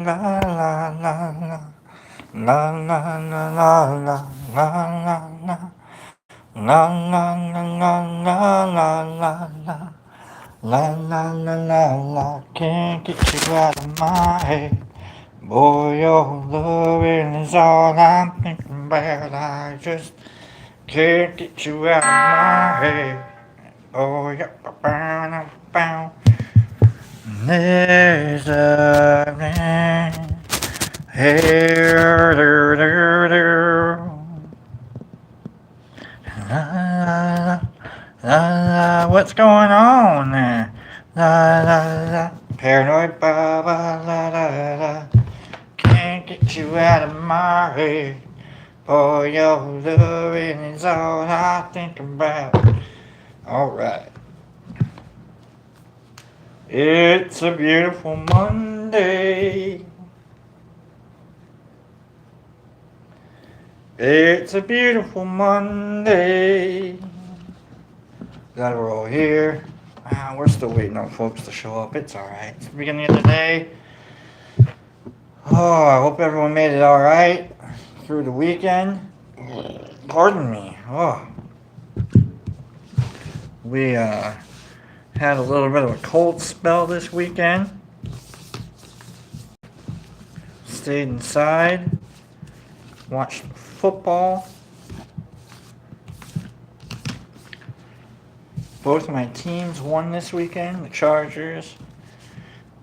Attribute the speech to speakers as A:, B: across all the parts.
A: la la la la. La la la la la la la la. La la la la la la la la. La la la la la. Can't get you out of my head. Boy, your loving is all I'm thinking about. I just can't get you out of my head. Oh, yeah, bow, bow. There's a man here. La, la, what's going on there? La la la, paranoid Baba, la la la. Can't get you out of my head. Boy, your loving is all I think about. Alright. It's a beautiful Monday. It's a beautiful Monday. Glad we're all here. We're still waiting on folks to show up. It's alright. It's the beginning of the day. Oh, I hope everyone made it alright through the weekend. Pardon me. Oh, we had a little bit of a cold spell this weekend. Stayed inside. Watched football. Both of my teams won this weekend. The Chargers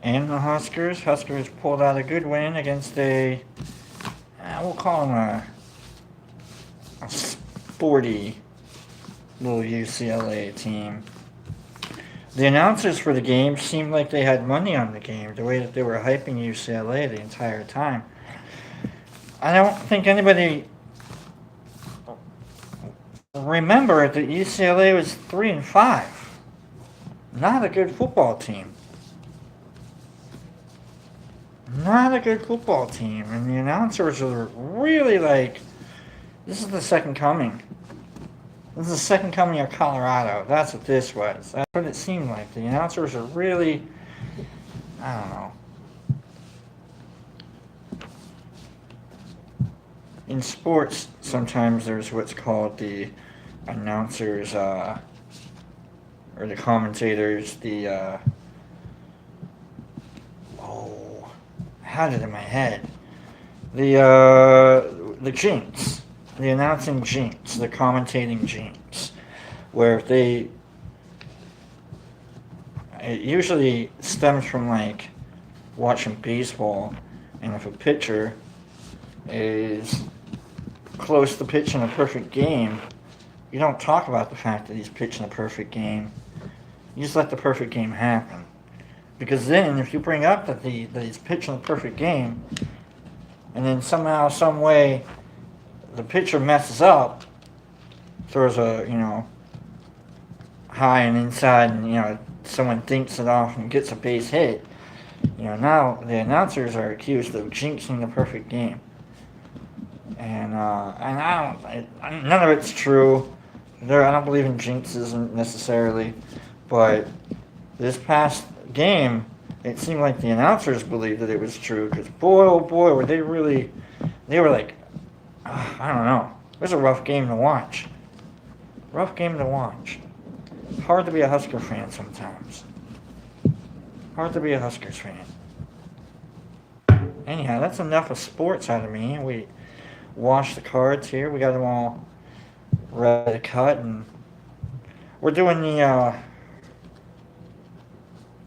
A: and the Huskers. Huskers pulled out a good win against we'll call them a sporty little UCLA team. The announcers for the game seemed like they had money on the game, the way that they were hyping UCLA the entire time. I don't think anybody remembered that UCLA was 3-5. Not a good football team. Not a good football team. And the announcers are really like, this is the second coming. This is the second coming of Colorado. That's what this was. That's what it seemed like. The announcers are really, I don't know. In sports, sometimes there's what's called the announcers, or the commentators, had it in my head. The jinx. The announcing jinx. The commentating jinx. Where it usually stems from like watching baseball, and if a pitcher is close to pitching a perfect game, you don't talk about the fact that he's pitching a perfect game. You just let the perfect game happen. Because then, if you bring up that he's pitching a perfect game, and then somehow, some way, the pitcher messes up, throws a high and inside, and someone dinks it off and gets a base hit. Now the announcers are accused of jinxing the perfect game. And none of it's true. I don't believe in jinxes necessarily, but this past game, it seemed like the announcers believed that it was true. Because boy, oh boy, were they really? They were like, I don't know. It was a rough game to watch. Rough game to watch. Hard to be a Husker fan sometimes. Hard to be a Huskers fan. Anyhow, that's enough of sports out of me. We washed the cards here. We got them all ready to cut, and we're doing the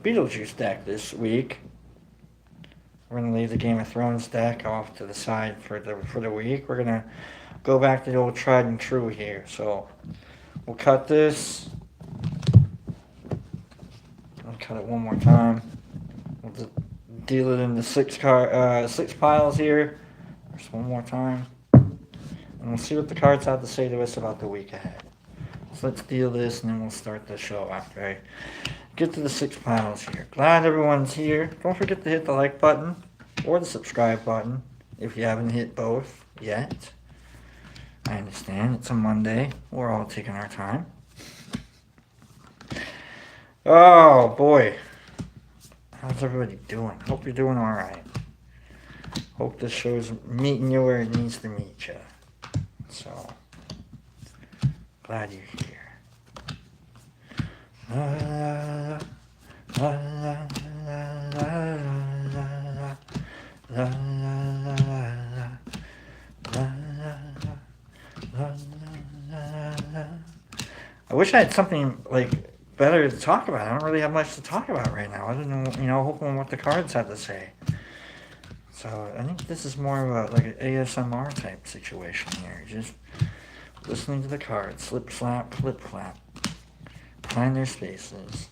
A: Beetlejuice deck this week. We're gonna leave the Game of Thrones deck off to the side for the week. We're gonna go back to the old tried and true here. So we'll cut this. I'll cut it one more time. We'll just deal it into six piles here. Just one more time. And we'll see what the cards have to say to us about the week ahead. So let's deal this, and then we'll start the show after I get to the 6 piles here. Glad everyone's here. Don't forget to hit the like button or the subscribe button if you haven't hit both yet. I understand it's a Monday. We're all taking our time. Oh boy. How's everybody doing? Hope you're doing alright. Hope this show's meeting you where it needs to meet you. So, glad you're here. La, la, la, la, la, la, la, la. I wish I had something like better to talk about. I don't really have much to talk about right now. I don't know, hoping what the cards have to say. So I think this is more of a like an ASMR type situation here. Just listening to the cards, slip slap, flip flap, find their spaces.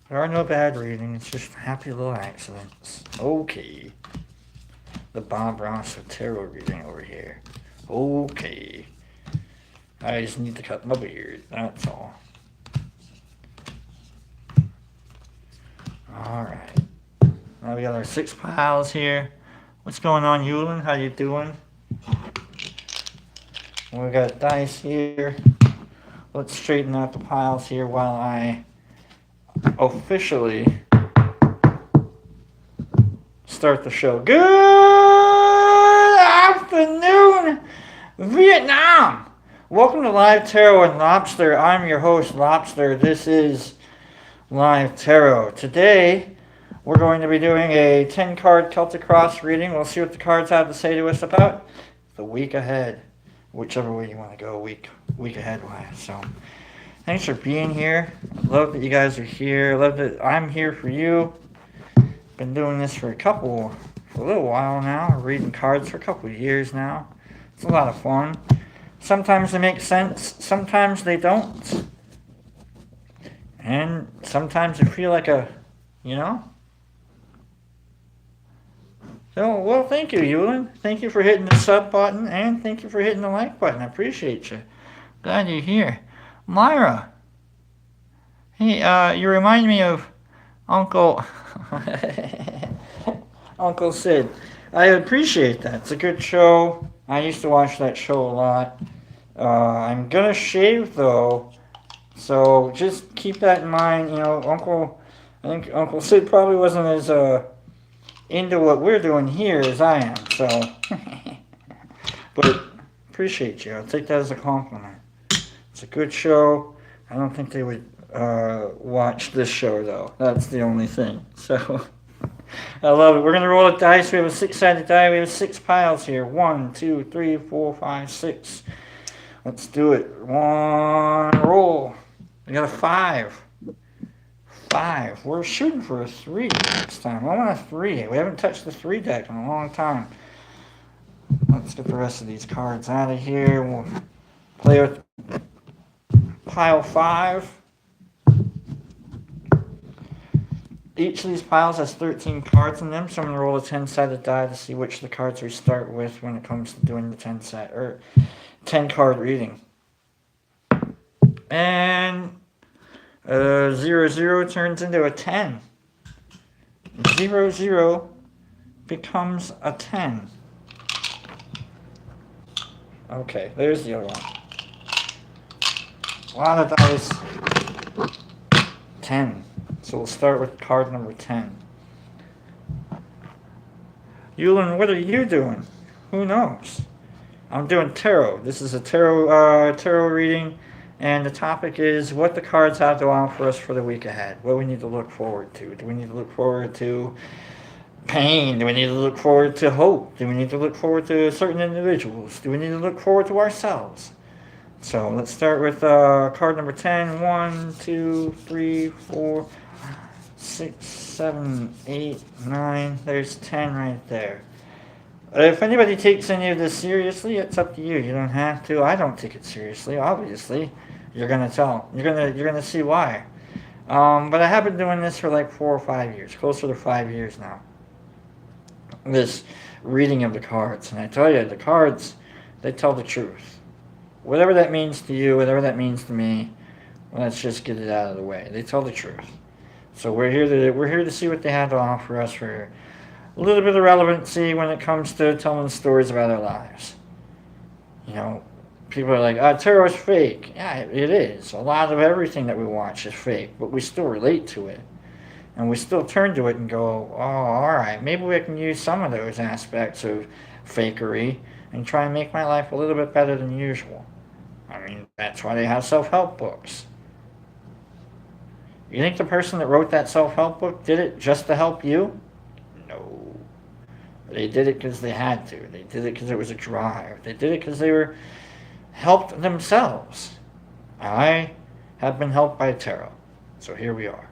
A: There are no bad readings, just happy little accidents. Okay. The Bob Ross of tarot reading over here. Okay. I just need to cut my beard, that's all. Alright. Now we got our 6 piles here. What's going on, Yulin? How you doing? We got dice here. Let's straighten out the piles here while I officially start the show. Good afternoon, Vietnam! Welcome to Live Tarot and Lobster. I'm your host, Lobster. This is Live Tarot. Today, we're going to be doing a 10-card Celtic Cross reading. We'll see what the cards have to say to us about the week ahead. Whichever way you want to go, week ahead wise. So, thanks for being here. I love that you guys are here. I love that I'm here for you. Been doing this for a little while now. Reading cards for a couple of years now. It's a lot of fun. Sometimes they make sense. Sometimes they don't. And sometimes they feel like So, well, thank you, Yulin. Thank you for hitting the sub button, and thank you for hitting the like button. I appreciate you. Glad you're here. Myra. Hey, you remind me of Uncle Uncle Sid. I appreciate that. It's a good show. I used to watch that show a lot. I'm gonna shave, though, so just keep that in mind. I think Uncle Sid probably wasn't as, into what we're doing here as I am, so but appreciate you. I'll take that as a compliment. It's a good show. I don't think they would watch this show, though. That's the only thing. So I love it. We're gonna roll a dice. We have a 6-sided die. We have 6 piles here. 1, 2, 3, 4, 5, 6. Let's do it. One roll. We got a 5. 5. We're shooting for a 3 next time. I want a 3. We haven't touched the 3 deck in a long time. Let's get the rest of these cards out of here. We'll play with pile 5. Each of these piles has 13 cards in them, so I'm going to roll a 10-sided die to see which of the cards we start with when it comes to doing the 10-card reading. And 0, turns into a 10. 0 becomes a 10. Okay, there's the other one. A lot of dice. 10. So we'll start with card number 10. Yulin, what are you doing? Who knows? I'm doing tarot. This is a tarot reading. And the topic is what the cards have to offer us for the week ahead. What we need to look forward to. Do we need to look forward to pain? Do we need to look forward to hope? Do we need to look forward to certain individuals? Do we need to look forward to ourselves? So let's start with card number 10. 1, 2, 3, 4, 6, 7, 8, 9. There's 10 right there. If anybody takes any of this seriously, it's up to you. You don't have to. I don't take it seriously, obviously. You're gonna tell. You're gonna see why. But I have been doing this for like 4 or 5 years, closer to 5 years now. This reading of the cards, and I tell you, the cards, they tell the truth. Whatever that means to you, whatever that means to me, let's just get it out of the way. They tell the truth. So we're here to see what they have to offer us for a little bit of relevancy when it comes to telling stories about our lives. People are like, tarot is fake. Yeah, it is. A lot of everything that we watch is fake, but we still relate to it. And we still turn to it and go, oh, alright, maybe we can use some of those aspects of fakery and try and make my life a little bit better than usual. I mean, that's why they have self-help books. You think the person that wrote that self-help book did it just to help you? No. They did it because they had to. They did it because it was a drive. They did it because they were helped themselves. I have been helped by tarot. So here we are.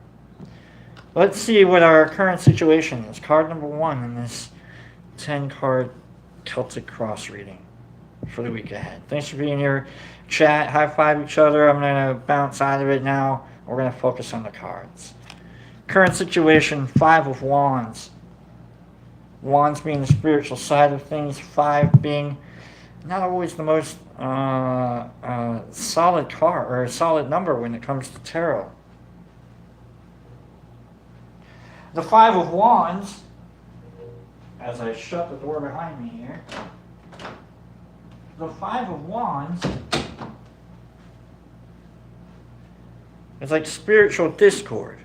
A: Let's see what our current situation is. Card number 1 in this 10-card Celtic Cross reading for the week ahead. Thanks for being here. Chat, high five each other. I'm going to bounce out of it now. We're going to focus on the cards. Current situation, 5 of Wands. Wands being the spiritual side of things. 5 being not always the most solid card or solid number when it comes to tarot. The 5 of Wands, as I shut the door behind me here, the 5 of Wands is like spiritual discord.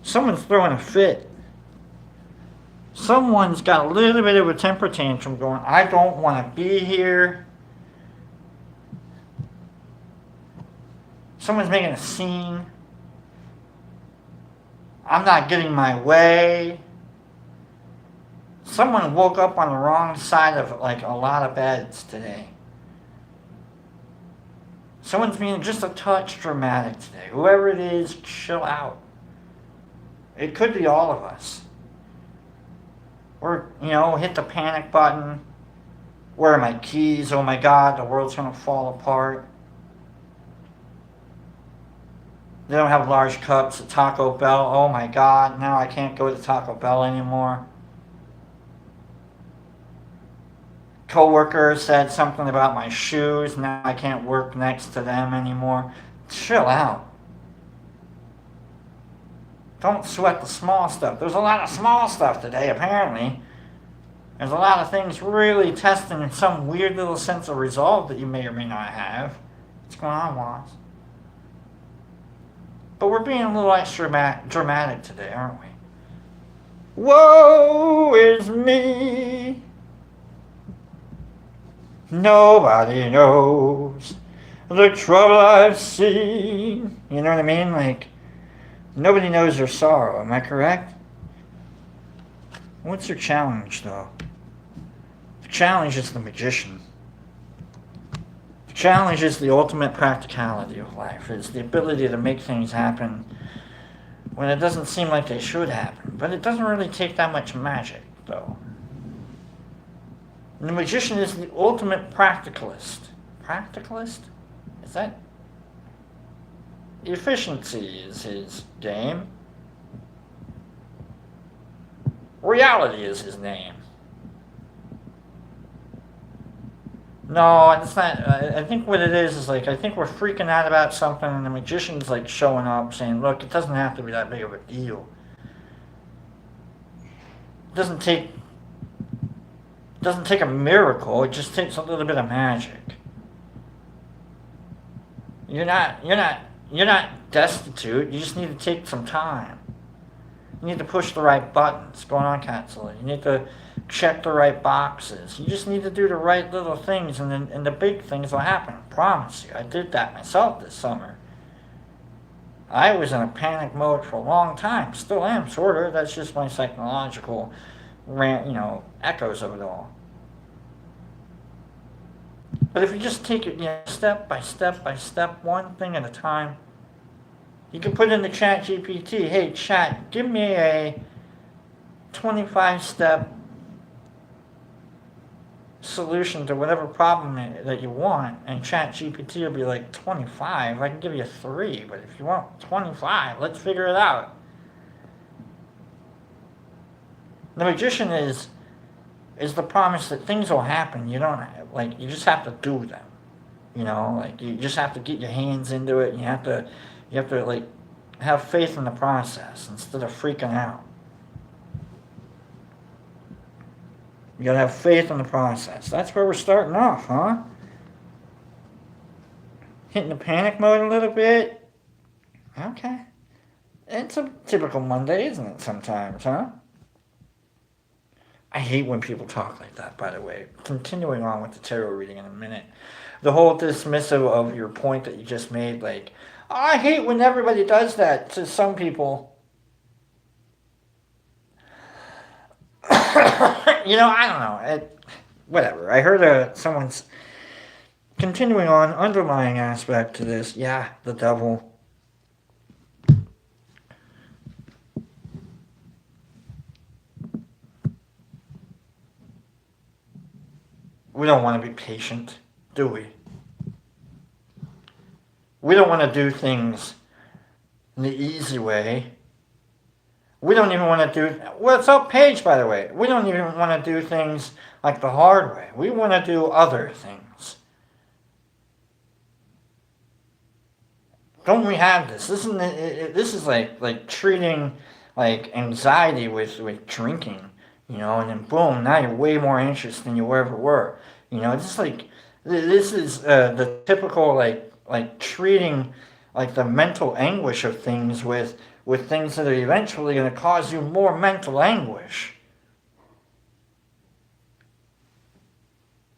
A: Someone's throwing a fit. Someone's got a little bit of a temper tantrum going, I don't want to be here. Someone's making a scene. I'm not getting my way. Someone woke up on the wrong side of like a lot of beds today. Someone's being just a touch dramatic today. Whoever it is, chill out. It could be all of us. Or, hit the panic button. Where are my keys? Oh my God, the world's going to fall apart. They don't have large cups at Taco Bell. Oh my God, now I can't go to Taco Bell anymore. Coworker said something about my shoes. Now I can't work next to them anymore. Chill out. Don't sweat the small stuff. There's a lot of small stuff today, apparently. There's a lot of things really testing some weird little sense of resolve that you may or may not have. What's going on, Wands? But we're being a little extra dramatic today, aren't we? Woe is me. Nobody knows the trouble I've seen. You know what I mean? Like, nobody knows your sorrow. Am I correct? What's your challenge, though? The challenge is the Magician. The challenge is the ultimate practicality of life. It's the ability to make things happen when it doesn't seem like they should happen. But it doesn't really take that much magic, though. And the Magician is the ultimate practicalist. Practicalist? Is that... Efficiency is his game. Reality is his name. No, it's not. I think what it is like, I think we're freaking out about something and the Magician's like showing up saying, look, it doesn't have to be that big of a deal. It doesn't take a miracle, it just takes a little bit of magic. You're not destitute, you just need to take some time. You need to push the right buttons. What's going on, Catzilla? You need to check the right boxes. You just need to do the right little things, and then the big things will happen. I promise you. I did that myself this summer. I was in a panic mode for a long time. Still am, sort of. That's just my psychological, echoes of it all. But if you just take it, step by step by step, one thing at a time. You can put in the chat GPT, hey chat, give me a 25-step solution to whatever problem that you want, and chat GPT will be like, 25? I can give you 3, but if you want 25, let's figure it out. The Magician is the promise that things will happen. You don't, you just have to do them. You just have to get your hands into it, and you have to have faith in the process instead of freaking out. You gotta have faith in the process. That's where we're starting off, huh? Hitting the panic mode a little bit. Okay. It's a typical Monday, isn't it, sometimes, huh? I hate when people talk like that, by the way. Continuing on with the tarot reading in a minute. The whole dismissive of your point that you just made, like, "Oh, I hate when everybody does that to some people." I don't know. Whatever. I heard someone's continuing on, underlying aspect to this. Yeah, the devil. We don't want to be patient, do we? We don't want to do things in the easy way. We don't even want to do. Well, it's up page, by the way. We don't even want to do things like the hard way. We want to do other things. Don't we have this? This is like treating like anxiety with drinking, and then boom, now you're way more anxious than you ever were. Just like this is the typical like treating like the mental anguish of things with things that are eventually going to cause you more mental anguish.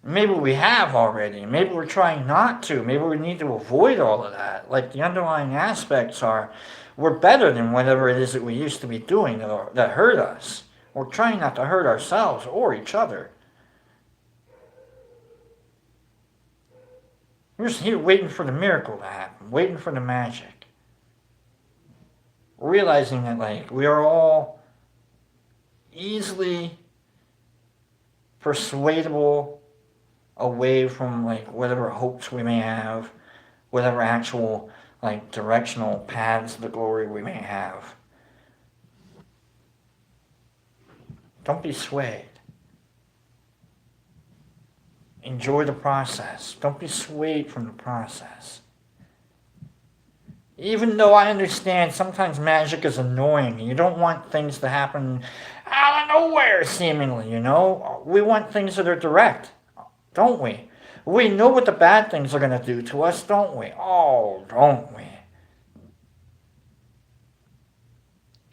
A: Maybe we have already. Maybe we're trying not to. Maybe we need to avoid all of that. Like the underlying aspects are, we're better than whatever it is that we used to be doing that hurt us. We're trying not to hurt ourselves or each other. We're just here waiting for the miracle to happen, waiting for the magic. Realizing that like we are all easily persuadable away from like whatever hopes we may have, whatever actual like directional paths to glory we may have. Don't be swayed. Enjoy the process. Don't be swayed from the process. Even though I understand sometimes magic is annoying, you don't want things to happen out of nowhere, seemingly, We want things that are direct, don't we? We know what the bad things are going to do to us, don't we? Oh, don't we?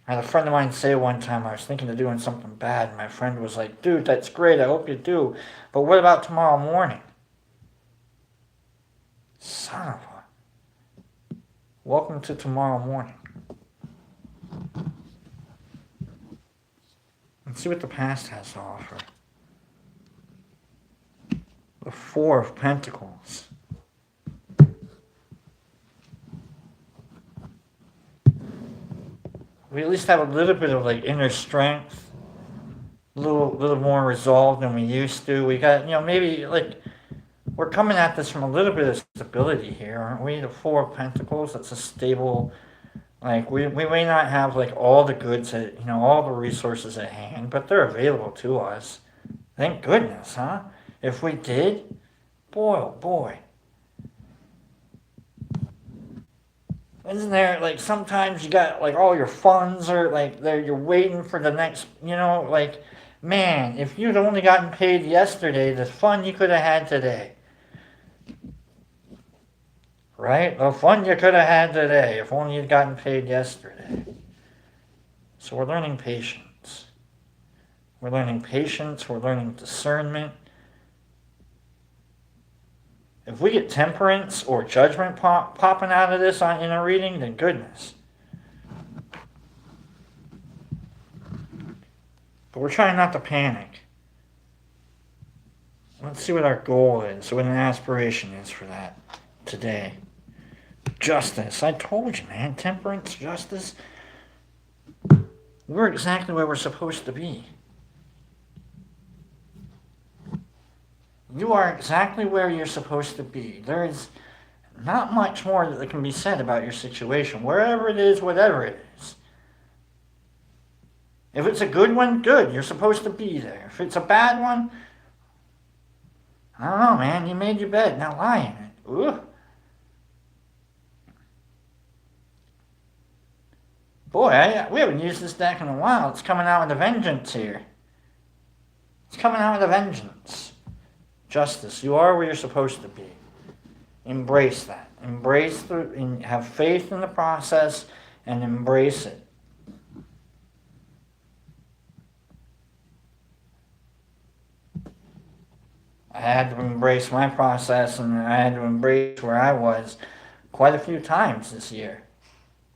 A: I had a friend of mine say one time, I was thinking of doing something bad, and my friend was like, "Dude, that's great, I hope you do, but what about tomorrow morning?" Son of a... Welcome to tomorrow morning. Let's see what the past has to offer. The Four of Pentacles. We at least have a little bit of like inner strength, a little more resolve than we used to. We got, maybe like we're coming at this from a little bit of stability here, aren't we? The Four of Pentacles, that's a stable, like we may not have like all the goods all the resources at hand, but they're available to us. Thank goodness, huh? If we did, boy, oh boy. Isn't there, like, sometimes you got, like, all your funds are, like, you're waiting for the next, like, man, if you'd only gotten paid yesterday, the fun you could have had today. Right? The fun you could have had today, if only you'd gotten paid yesterday. So we're learning patience. We're learning patience, we're learning discernment. If we get temperance or judgment popping out of this in a reading, then goodness. But we're trying not to panic. Let's see what our goal is, what an aspiration is for that today. Justice. I told you, man. Temperance, justice. We're exactly where we're supposed to be. You are exactly where you're supposed to be. There is not much more that can be said about your situation, wherever it is, whatever it is. If it's a good one, good. You're supposed to be there. If it's a bad one, I don't know, man. You made your bed. Now lie in it. Ooh. Boy, we haven't used this deck in a while. It's coming out with a vengeance here. It's coming out with a vengeance. Justice. You are where you're supposed to be. Embrace that. And have faith in the process. and embrace it. I had to embrace my process, and I had to embrace where I was quite a few times this year.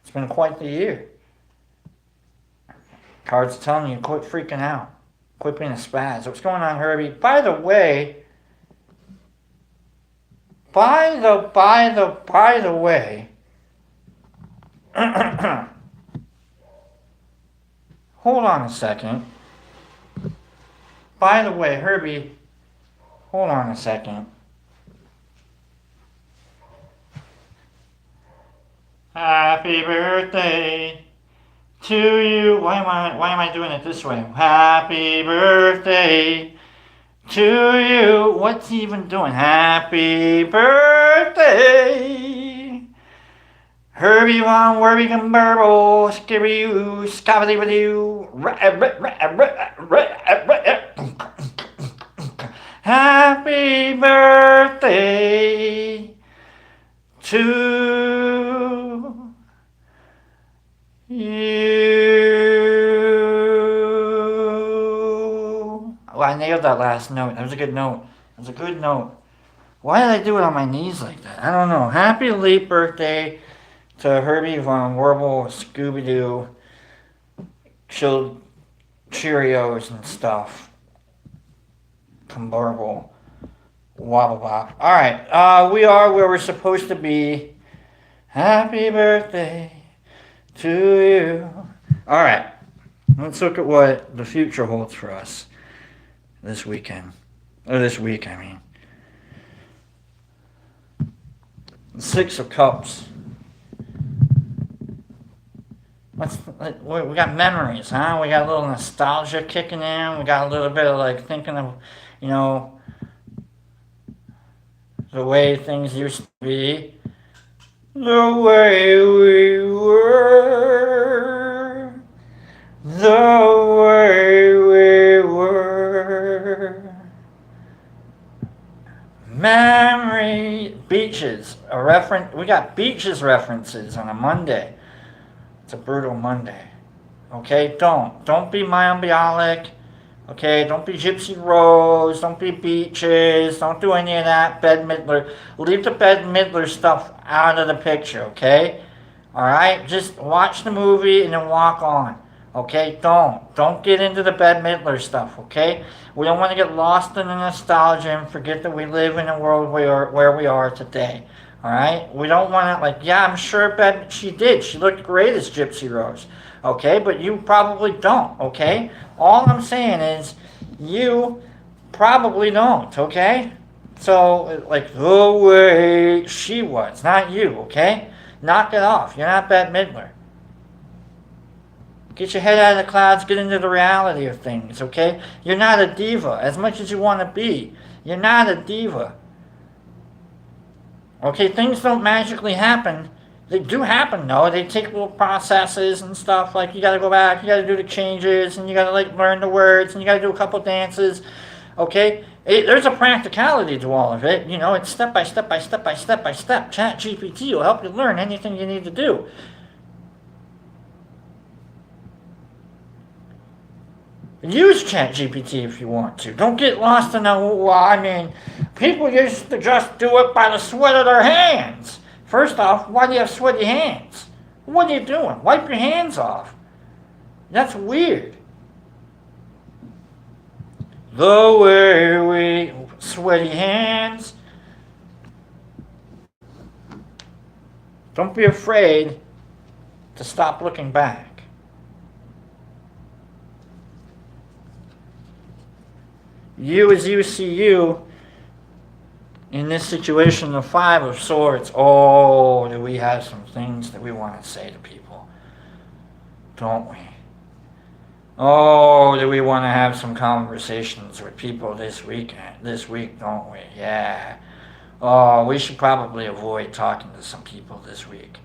A: It's been quite the year. Cards telling you, quit freaking out. Quit being a spaz. What's going on, Herbie? By the way, by the way, hold on a second. By the way, Herbie, hold on a second. Happy birthday to you. Why am I doing it this way? Happy birthday to you. What's he even doing? Happy birthday. Herbie Von Werby Gumburble Skibby you Scabby with you. Happy birthday to you. Oh, I nailed that last note. That was a good note. That was a good note. Why did I do it on my knees like that? I don't know. Happy late birthday to Herbie Von Warble Scooby-Doo. Chilled Cheerios and stuff. Comburble. Wobble bop. Alright, we are where we're supposed to be. Happy birthday to you. Alright, let's look at what the future holds for us this weekend. Or this week, I mean. The Six of Cups. We got memories, huh? We got a little nostalgia kicking in. We got a little bit of like thinking of, you know, the way things used to be. The way we were. The way we were. Memory. Beaches. We got beaches references on a Monday. It's a brutal Monday. Okay? Don't be myombiolic. Okay? Don't be Gypsy Rose. Don't be beaches. Don't do any of that Bette Midler. Leave the Bette Midler stuff out of the picture. Okay? Alright? Just watch the movie and then walk on. Okay? Don't get into the Bette Midler stuff. Okay? We don't want to get lost in the nostalgia and forget that we live in a world where we are today. Alright? We don't want to, like, yeah, I'm sure she did. She looked great as Gypsy Rose. Okay? But you probably don't. Okay? All I'm saying is, you probably don't. Okay? So, like, the way she was, not you. Okay? Knock it off. You're not Bette Midler. Get your head out of the clouds. Get into the reality of things. Okay? You're not a diva. As much as you want to be. You're not a diva. Okay, things don't magically happen. They do happen, though. They take little processes and stuff. Like, you gotta go back, you gotta do the changes, and you gotta, like, learn the words, and you gotta do a couple dances. Okay? There's a practicality to all of it. You know, it's step by step by step by step by step. ChatGPT will help you learn anything you need to do. Use ChatGPT if you want to. Don't get lost in people used to just do it by the sweat of their hands. First off, why do you have sweaty hands? What are you doing? Wipe your hands off. That's weird. The way we sweaty hands. Don't be afraid to stop looking back. You as you see you in this situation, the Five of Swords. Oh, do we have some things that we want to say to people? Don't we? Oh, do we want to have some conversations with people this week, don't we? Yeah. Oh, we should probably avoid talking to some people this week.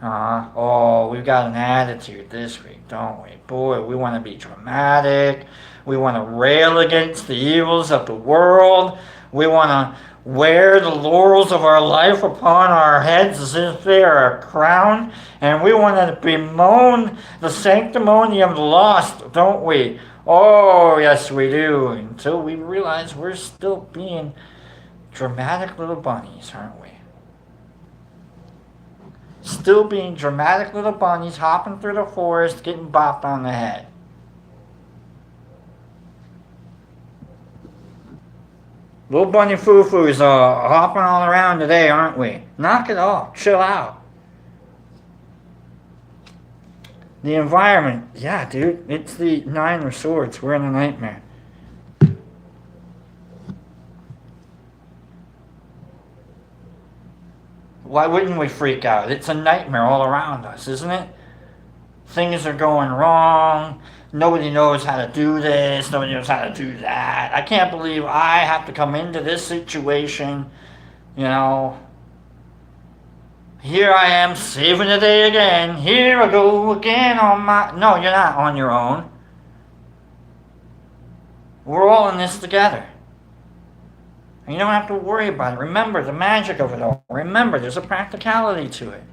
A: Oh, we've got an attitude this week, don't we? Boy, we want to be dramatic. We want to rail against the evils of the world. We want to wear the laurels of our life upon our heads as if they are a crown, and we want to bemoan the sanctimony of the lost, don't we? Oh, yes, we do. Until we realize we're still being dramatic little bunnies, aren't we? Still being dramatic little bunnies hopping through the forest, getting bopped on the head. Little bunny foo-foos are hopping all around today, aren't we? Knock it off. Chill out. The environment. Yeah, dude. It's the Nine of Swords. We're in a nightmare. Why wouldn't we freak out? It's a nightmare all around us, isn't it? Things are going wrong. Nobody knows how to do this. Nobody knows how to do that. I can't believe I have to come into this situation. You know, here I am saving the day again. Here I go again on my... No, you're not on your own. We're all in this together. And you don't have to worry about it. Remember the magic of it all. Remember, there's a practicality to it.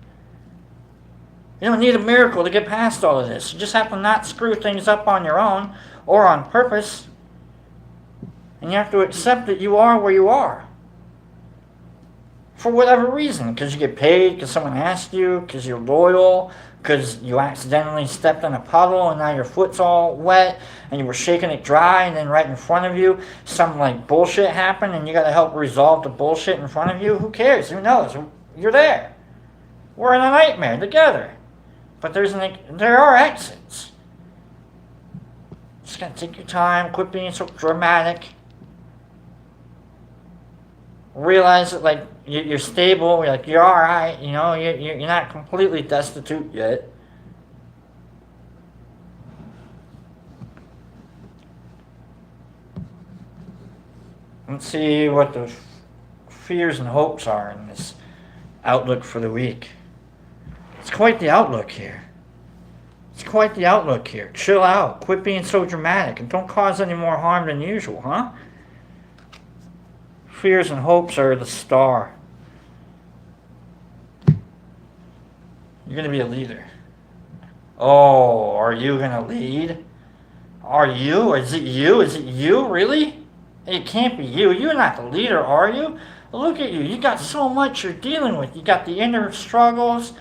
A: You don't need a miracle to get past all of this. You just have to not screw things up on your own or on purpose. And you have to accept that you are where you are. For whatever reason. Because you get paid, because someone asked you, because you're loyal, because you accidentally stepped in a puddle and now your foot's all wet and you were shaking it dry, and then right in front of you some like bullshit happened and you got to help resolve the bullshit in front of you. Who cares? Who knows? You're there. We're in a nightmare together. But there are exits. Just gotta take your time, quit being so dramatic. Realize that like you're stable, you're alright, you know, you're not completely destitute yet. Let's see what the fears and hopes are in this outlook for the week. It's quite the outlook here. It's quite the outlook here. Chill out. Quit being so dramatic and don't cause any more harm than usual, huh? Fears and hopes are the star. You're going to be a leader. Oh, are you going to lead? Are you? Is it you? Is it you, really? It can't be you. You're not the leader, are you? Look at you. You got so much you're dealing with. You got the inner struggles.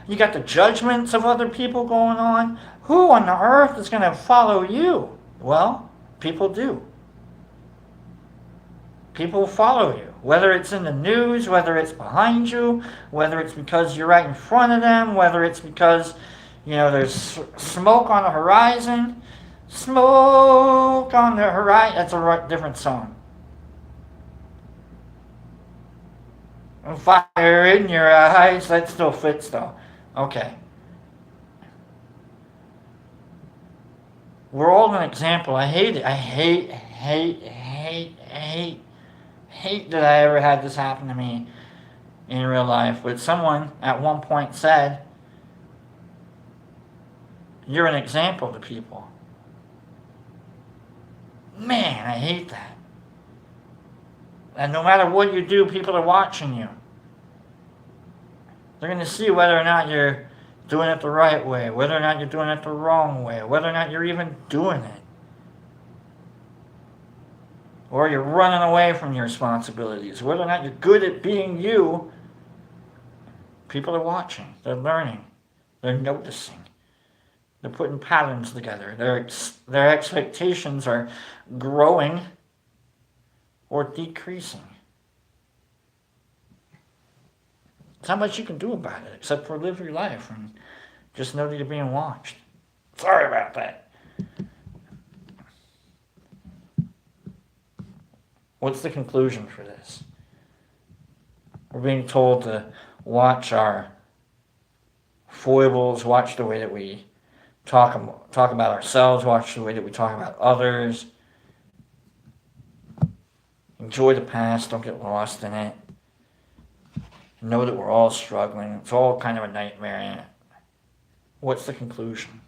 A: You got the judgments of other people going on. Who on the earth is going to follow you? Well, people do. People follow you. Whether it's in the news, whether it's behind you, whether it's because you're right in front of them, whether it's because, you know, there's smoke on the horizon. Smoke on the horizon. That's a different song. Fire in your eyes. That still fits though. Okay. We're all an example. I hate it. I hate that I ever had this happen to me in real life. But someone at one point said, you're an example to people. Man, I hate that. And no matter what you do, people are watching you. They're going to see whether or not you're doing it the right way, whether or not you're doing it the wrong way, whether or not you're even doing it. Or you're running away from your responsibilities, whether or not you're good at being you. People are watching. They're learning. They're noticing. They're putting patterns together. Their expectations are growing or decreasing. There's not much you can do about it except for live your life and just know that you're being watched. Sorry about that. What's the conclusion for this? We're being told to watch our foibles, watch the way that we talk about ourselves, watch the way that we talk about others. Enjoy the past, don't get lost in it. Know that we're all struggling. It's all kind of a nightmare. What's the conclusion?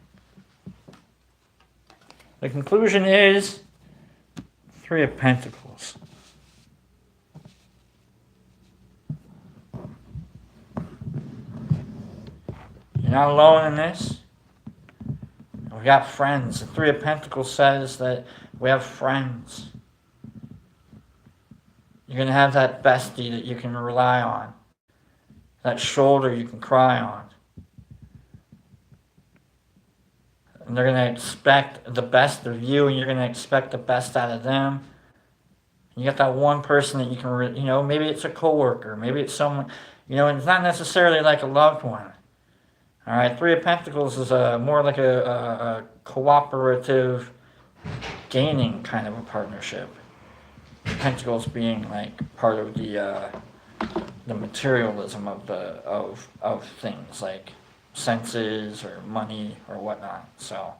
A: The conclusion is Three of Pentacles. You're not alone in this. We got friends. The Three of Pentacles says that we have friends. You're going to have that bestie that you can rely on. That shoulder you can cry on. And they're going to expect the best of you, and you're going to expect the best out of them. You got that one person that you can, maybe it's a coworker, maybe it's someone, and it's not necessarily like a loved one. All right, Three of Pentacles is more like a cooperative, gaining kind of a partnership. Pentacles being like part of the materialism of things like senses or money or whatnot. So,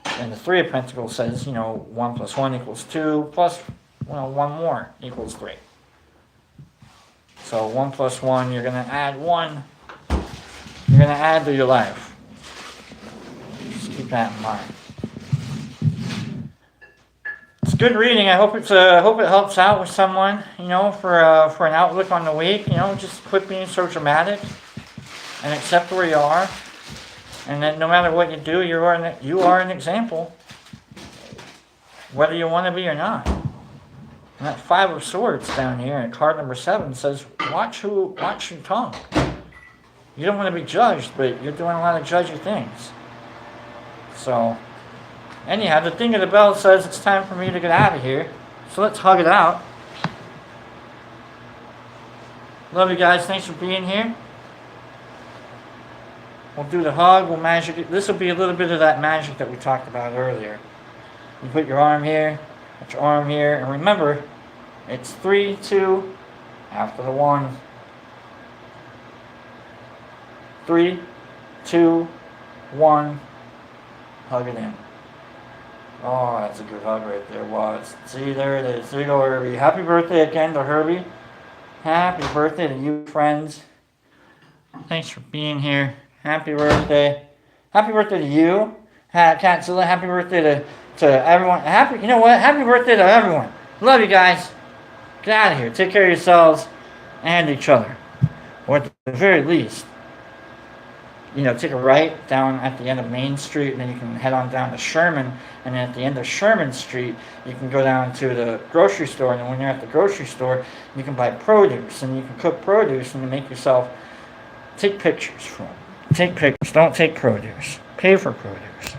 A: and the Three of Pentacles says 1 + 1 = 2 plus one more equals 3. So 1 + 1, you're gonna add 1. You're gonna add to your life. Just keep that in mind. It's good reading. I hope it helps out with someone. For an outlook on the week. Just quit being so dramatic and accept where you are. And then no matter what you do, you are an example, whether you want to be or not. And that 5 of Swords down here in card number 7 says, watch your tongue. You don't want to be judged, but you're doing a lot of judgy things. So, anyhow, the thing of the bell says it's time for me to get out of here. So let's hug it out. Love you guys. Thanks for being here. We'll do the hug. We'll magic it. This will be a little bit of that magic that we talked about earlier. You put your arm here, put your arm here, and remember, it's 3, 2, after the 1. 3, 2, 1, hug it in. Oh, that's a good hug right there. Wow, see, there it is. There you go, Herbie. Happy birthday again to Herbie. Happy birthday to you, friends. Thanks for being here. Happy birthday. Happy birthday to you. Catzilla, happy birthday to everyone. You know what? Happy birthday to everyone. Love you guys. Get out of here. Take care of yourselves and each other. Or at the very least, take a right down at the end of Main Street, and then you can head on down to Sherman, and then at the end of Sherman Street, you can go down to the grocery store, and then when you're at the grocery store, you can buy produce, and you can cook produce, and make yourself, take pictures from it. Take pictures, don't take produce. Pay for produce.